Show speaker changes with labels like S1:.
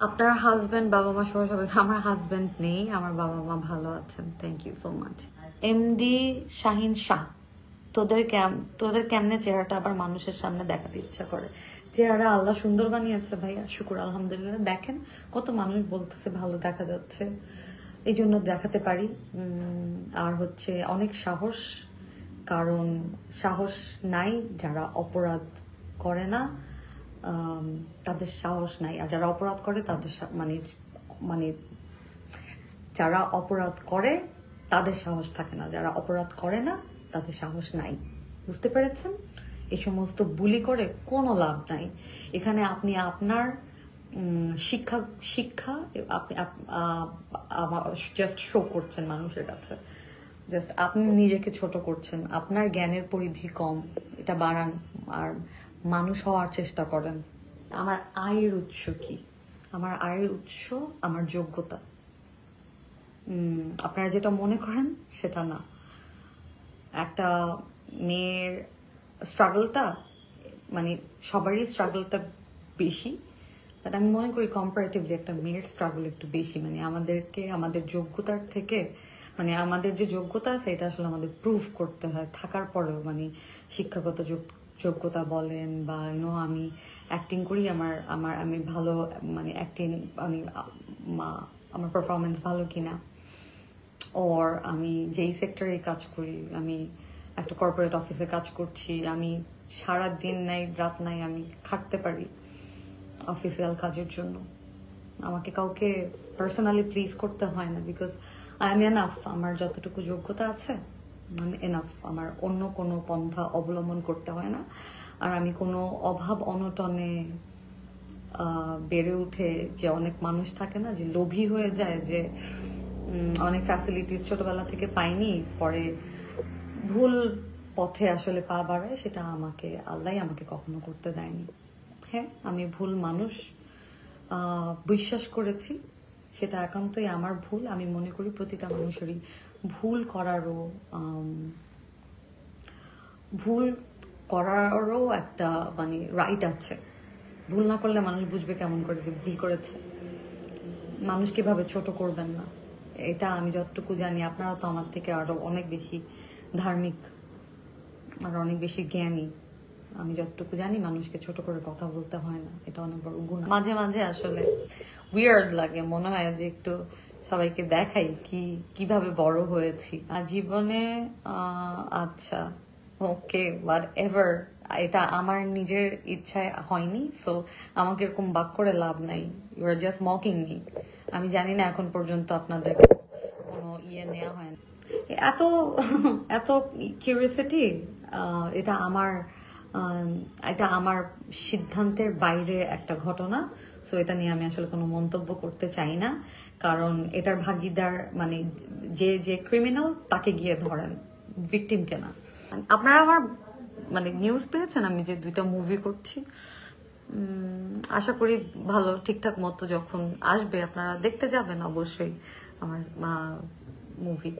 S1: আপনার হাজবেন্ড বাবা মা সহ সবাই, আমার হাজবেন্ড নেই, আমার বাবা মা ভালো আছেন, thank you so much. MD Shahin Shah, তোদের কেমনে চেহারাটা আবার মানুষের সামনে দেখাতে ইচ্ছা করে? চেহারা আল্লাহ সুন্দর বানিয়েছে ভাইয়া, শুকুর আলহামদুলিল্লাহ। দেখেন কত মানুষ বলতেছে ভালো দেখা যাচ্ছে, এই জন্য দেখাতে পারি। আর হচ্ছে অনেক সাহস, কারণ সাহস নাই যারা অপরাধ করে না, তাদের সাহস নাই। আর যারা অপরাধ করে তাদের মানে মানে যারা অপরাধ করে তাদের সাহস থাকে না, যারা অপরাধ করে না তাদের সাহস নাই। বুঝতে পেরেছেন? এই সমস্ত বুলি করে কোনো লাভ নাই। এখানে আপনি আপনার শিক্ষা শিক্ষা আপনি জাস্ট শো করছেন মানুষের কাছে, জাস্ট আপনি নিজেকে ছোট করছেন, আপনার জ্ঞানের পরিধি কম, এটা বাড়ান আর মানুষ হওয়ার চেষ্টা করেন। আমার আয়ের উৎস কি? আমার আয়ের উৎস আমার যোগ্যতা। আপনারা যেটা মনে করেন সেটা না। একটা মেয়ের স্ট্রাগলটা, মানে সবারই স্ট্রাগলটা বেশি, বাট আমি মনে করি কম্পারেটিভলি একটা মেয়ের স্ট্রাগল একটু বেশি। মানে আমাদেরকে আমাদের যোগ্যতার থেকে, মানে আমাদের যে যোগ্যতা আছে এটা আসলে আমাদের প্রুভ করতে হয় থাকার পরেও। মানে শিক্ষাগত যোগ্যতা বলেন বা আমি অ্যাক্টিং করি, আমি ভালো, মানে অ্যাক্টিং, মানে আমার পারফরমেন্স ভালো কিনা, ওর আমি যেই সেক্টরে কাজ করি, আমি একটা কর্পোরেট অফিসে কাজ করছি, আমি সারা দিন নাই রাত নাই আমি খাটতে পারি অফিসিয়াল কাজের জন্য। আমাকে কাউকে পার্সোনালি প্লিজ করতে হয় না, বিকজ আই এম এনাফ। আমার যতটুকু যোগ্যতা আছে আমি এনাফ, আমার অন্য কোনো পন্থা অবলম্বন করতে হয় না। আর আমি কোনো অভাব অনটনে বেড়ে উঠে, যে অনেক মানুষ থাকে না যে লোভী হয়ে যায়, যে অনেক ফ্যাসিলিটিস ছোটবেলা থেকে পাইনি, পরে ভুল পথে আসলে পা বাড়ায়, সেটা আল্লাহ আমাকে কখনো করতে দেয়নি। হ্যাঁ, আমি ভুল মানুষ বিশ্বাস করেছি, সেটা একান্তই আমার ভুল। আমি মনে করি প্রতিটা মানুষেরই ভুল করারও একটা মানে রাইট আছে। ভুল না করলে মানুষ বুঝবে কেমন করে যে ভুল করেছে? মানুষ কিভাবে ছোট করবেন না, এটা আমি যতটুকু জানি। আপনারা তো আমার থেকে আরো অনেক বেশি ধার্মিক আর অনেক বেশি জ্ঞানী। আমি যতটুকু জানি মানুষকে ছোট করে কথা বলতে হয় না, এটা অনেক বড় গুণ। মাঝে মাঝে আসলে উইয়ার্ড লাগে, মনে হয় যে একটু সবাইকে দেখাই কিভাবে বড় হয়েছি আর জীবনে। আচ্ছা, ওকে, হোয়াট এভার, এটা আমার নিজের ইচ্ছায় হয়নি, সো আমাকে এরকম বাক করে লাভ নাই। You are just mocking me. আমি জানি না এখন পর্যন্ত আপনাদের কোনো নেওয়া হয় না। এত এত কিউরিওসিটি, এটা আমার এটা আমার সিদ্ধান্তের বাইরে একটা ঘটনা। সো এটা নিয়ে আমি আসলে কোনো মন্তব্য করতে চাই না, কারণ এটার ভাগিদার মানে যে ক্রিমিনাল তাকে গিয়ে ধরেন, ভিকটিমকে না। আপনারা আমার মানে নিউজ পেয়েছেন আমি যে 2টা মুভি করছি। আশা করি ভালো ঠিকঠাক মতো যখন আসবে আপনারা দেখতে যাবেন অবশ্যই আমার মুভি।